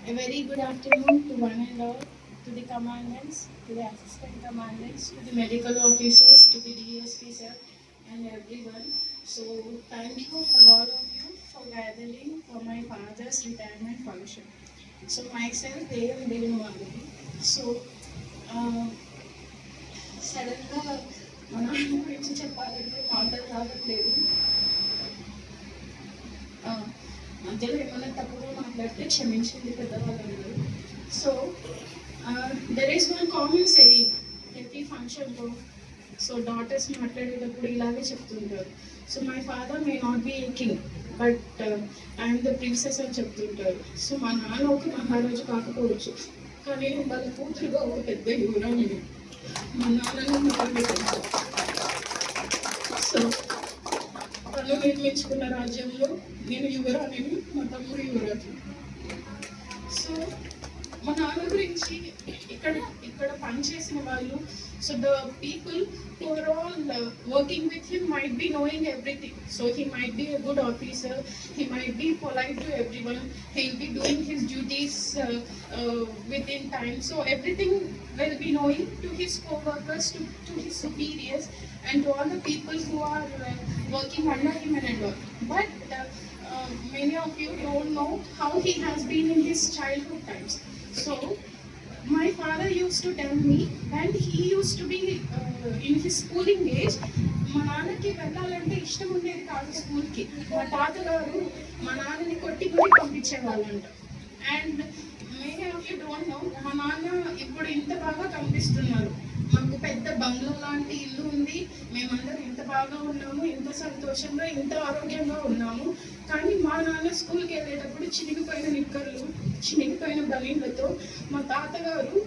A very good afternoon to one and all, to the commandants, to the assistant commandants, to the medical officers, to the DSP sir, and everyone. So thank you for all of you for gathering for my father's retirement function. So myself, A.M. Devinwalli. So సడన్గా మా నాన్న గురించి చెప్పాలంటే మాటలు రావట్లేదు. మధ్యలో ఏమైనా తప్పుగా మాట్లాడితే క్షమించండి పెద్దవాళ్ళందరూ. So there is one common saying ప్రతి ఫంక్షన్లో. సో డాటర్స్ మాట్లాడేటప్పుడు ఇలాగే చెప్తుంటారు. So my father may not be a king but I'm the princess అని చెప్తుంటారు. సో మా నాన్న ఒక మహారాజు కాకపోవచ్చు, కానీ వాళ్ళ కూతురుగా ఒక పెద్ద యువరాణి. మా నాన్నని మొదలుపెట్టాను. సో తను నిర్మించుకున్న రాజ్యంలో నేను యువరాణిని, మా తమ్ముడు యువరాజు. సో మా నాన్న గురించి ఇక్కడ ఇక్కడ పనిచేసిన వాళ్ళు, so the people who are all working with him might be knowing everything. So he might be a good officer, he might be polite to everyone, he'll be doing his duties within time. So everything will be knowing to his co-workers, to his superiors, and to all the people who are working under him and all. But many of you don't know how he has been in his childhood times. So my father used to tell me when he used to be in his schooling age, మా నాన్నకి వెళ్ళాలంటే ఇష్టం ఉండేది కాదు స్కూల్కి. మా తాతగారు మా నాన్నని కొట్టి కొట్టి పంపించేవాళ్ళంట. And many of you don't know, మా నాన్న ఇప్పుడు ఇంత బాగా కనిపిస్తున్నారు. మాకు పెద్ద బంగ్లా లాంటి ఇల్లు ఉంది, మేమందరం ఇంత బాగా ఉన్నాము, ఇంత సంతోషంగా, ఇంత ఆరోగ్యంగా ఉన్నాము. కానీ మా నాన్న స్కూల్కి వెళ్ళేటప్పుడు చినిగిపోయిన నిక్కర్లు, చినిగిపోయిన బనీన్లతో మా తాతగారు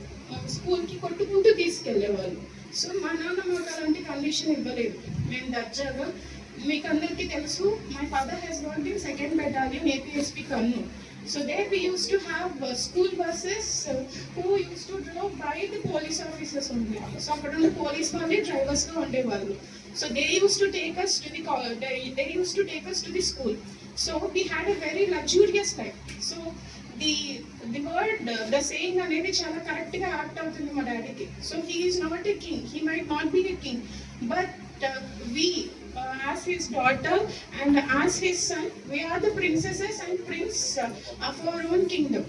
స్కూల్కి కొట్టుకుంటూ తీసుకెళ్లేవాళ్ళు. సో మా నాన్న మాకు అలాంటి కండిషన్ ఇవ్వలేదు. మేము దర్జాగా, మీకు అందరికీ తెలుసు, my father has worked in 2nd Battalion APSP Kannur. So there we used to have school buses who used to drove by the police officers only. So అక్కడ ఉన్న పోలీస్ వాళ్ళే డ్రైవర్స్గా ఉండేవాళ్ళు. So they used to take us to the school. So we had a very luxurious life. So the word, the saying అనేది చాలా కరెక్ట్గా act అవుతుంది మా డాడీకి. So he is not a king, he might not be a king, but we as his daughter and as his son, we are the princesses and prince of our own kingdom.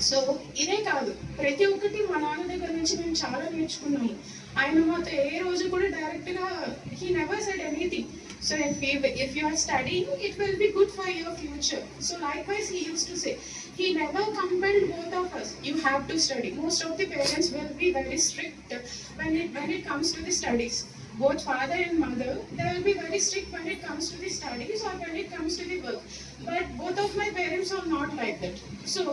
So ఇదే కాదు, ప్రతి ఒక్కటి మా నాన్న దగ్గర నుంచి మేము చాలా నేర్చుకున్నాము. ఆయన మాతో ఏ రోజు కూడా డైరెక్ట్గా he never said anything. So if you are studying, it will be good for your future. So likewise he used to say, he never compelled both of us, you have to study. Most of the parents will be very strict when it comes to the studies. Both father and mother, they will be very strict when it comes to the studies or when it comes to the work. But both of my parents are not like that. So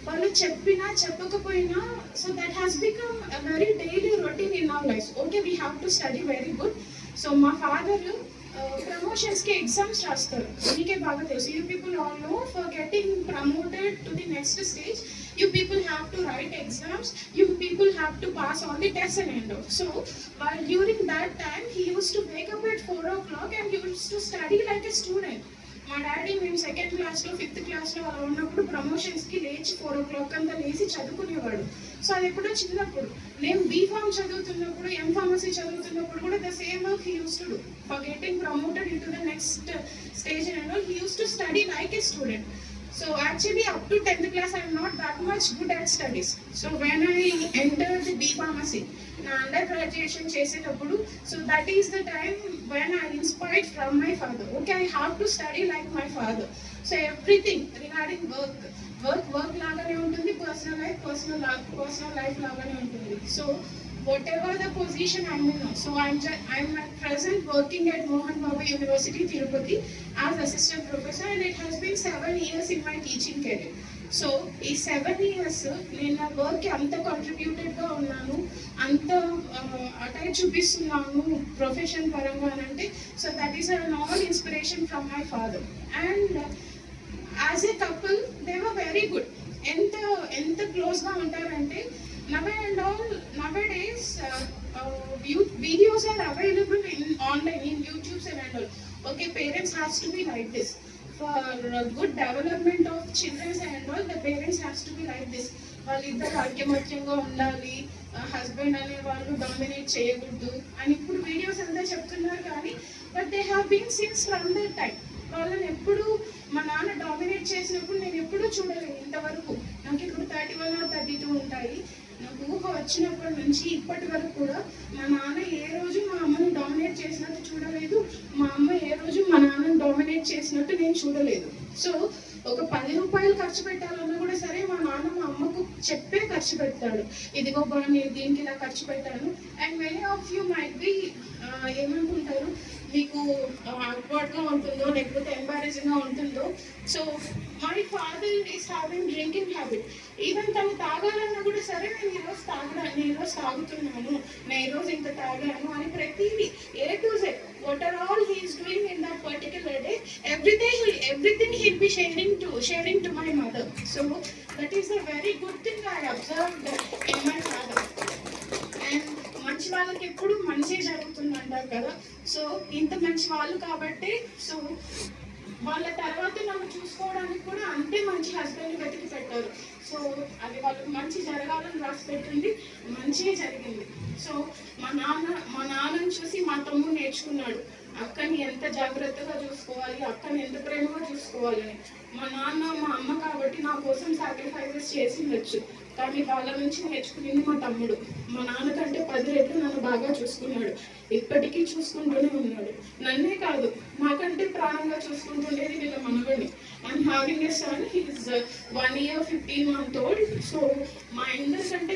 వాళ్ళు చెప్పినా చెప్పకపోయినా, so that has become a very daily routine in our life. Okay, we have to study very good. So మా father ప్రమోషన్స్కి exams రాస్తారు. మీకే బాగా తెలుసు, you people all know, for getting promoted to the next stage, you people have to write exams, you people have to pass all the tests and all. So while during that time he used to wake up at 4 o'clock and he used to study like a student. మా daddy మేము 2nd క్లాస్లో 5th క్లాస్లో అలా ఉన్నప్పుడు ప్రమోషన్స్కి లేచి 4 o'clock అంతా లేచి చదువుకునేవాడు. So అది ఎప్పుడో చిన్నప్పుడు. నేను బీఫామ్ చదువుతున్నప్పుడు, ఎంఫార్మసీ చదువుతున్నప్పుడు కూడా the same work he use to do for getting promoted in to the next stage and all. He use to study like A student. So actually up to 10th class I am not that much good at studies. So when I entered the B Pharmacy, na undergraduation చేసేటప్పుడు, so that is the time when I inspired from my father. Okay, I have to study like my father. So everything regarding work లాగానే ఉంటుంది, personal life లాగానే ఉంటుంది. So whatever the position I'm in now. So I'm at present working at Mohan Babu University, Tirupati as assistant professor, and it has been 7 years in my teaching career. So ఈ 7 years నేను నా వర్క్కి అంత కాంట్రిబ్యూటెడ్గా ఉన్నాను, అంత attach చూపిస్తున్నాను profession పరంగా అంటే, so that is an all inspiration from my father. And as a couple they were very good. ఎంత క్లోజ్గా ఉంటారంటే, nowadays videos are available in online in YouTube and all. Okay, parents has to be like this. Good development of childrens and all the parents has to be like this. వాళ్ళిద్దరు ఐక్యమత్యంగా ఉండాలి, husband అనే వాళ్ళు dominate చేయకూడదు అని ఇప్పుడు videos అంతా చెప్తున్నారు. కానీ but they have been since from that time. వాళ్ళని ఎప్పుడు మా నాన్న డామినేట్ చేసినప్పుడు నేను ఎప్పుడూ చూడలేదు ఇంతవరకు. నాకు ఇప్పుడు 31 or 32 ఉంటాయి. నాకు ఊహ వచ్చినప్పటి నుంచి ఇప్పటి వరకు కూడా మా నాన్న ఏ రోజు మా అమ్మని డామినేట్ చేసినట్టు చూడలేదు, మా అమ్మ ఏ రోజు మా నాన్నని డామినేట్ చేసినట్టు నేను చూడలేదు. సో ఒక 10 రూపాయలు ఖర్చు పెట్టాలన్నా కూడా సరే మా నాన్న మా అమ్మకు చెప్పే ఖర్చు పెడతాడు. ఇదిగో బా నేను దీనికి ఇలా ఖర్చు పెట్టాను. And many of you might be ఏమనుకుంటారు, మీకు అక్వర్డ్గా ఉంటుందో లేకపోతే ఎంబారెసింగ్గా ఉంటుందో. So my father is having drinking habit. Even తను తాగాలన్నా కూడా సరే నేను ఈరోజు తాగుతున్నాను, నేను ఈరోజు ఇంత తాగాను అని ప్రతిదీ A to Z what are all he is doing in that particular day, everything he'll be sharing to my mother. So that is a very good thing I observed in my father. And మంచి వాళ్ళకి ఎప్పుడు మంచి జరుగుతుంది అంటారు కదా. So ఇంత మంచి వాళ్ళు కాబట్టి సో వాళ్ళ తర్వాత నన్ను చూసుకోవడానికి కూడా అంతే మంచి హస్బెండ్ వెతికి పెట్టారు. సో అది వాళ్ళకి మంచి జరగాలని రాసి పెట్టింది, మంచిగా జరిగింది. సో మా నాన్నని చూసి మా తమ్ముడు నేర్చుకున్నాడు అక్కని ఎంత జాగ్రత్తగా చూసుకోవాలి, అక్కని ఎంత ప్రేమగా చూసుకోవాలని. మా నాన్న మా అమ్మ కాబట్టి నా కోసం సాక్రిఫైసెస్ చేసిండొచ్చు, కానీ వాళ్ళ నుంచి నేర్చుకునేది మా తమ్ముడు. మా నాన్న కంటే 10 రెట్లు నన్ను బాగా చూసుకున్నాడు, ఇప్పటికీ చూసుకుంటూనే ఉన్నాడు. నన్నే కాదు నాకంటే ప్రాణంగా చూసుకుంటుండేది వీళ్ళ మనవడిని. I'm having a son, he is 1 year 15 months old. So మా అందరికంటే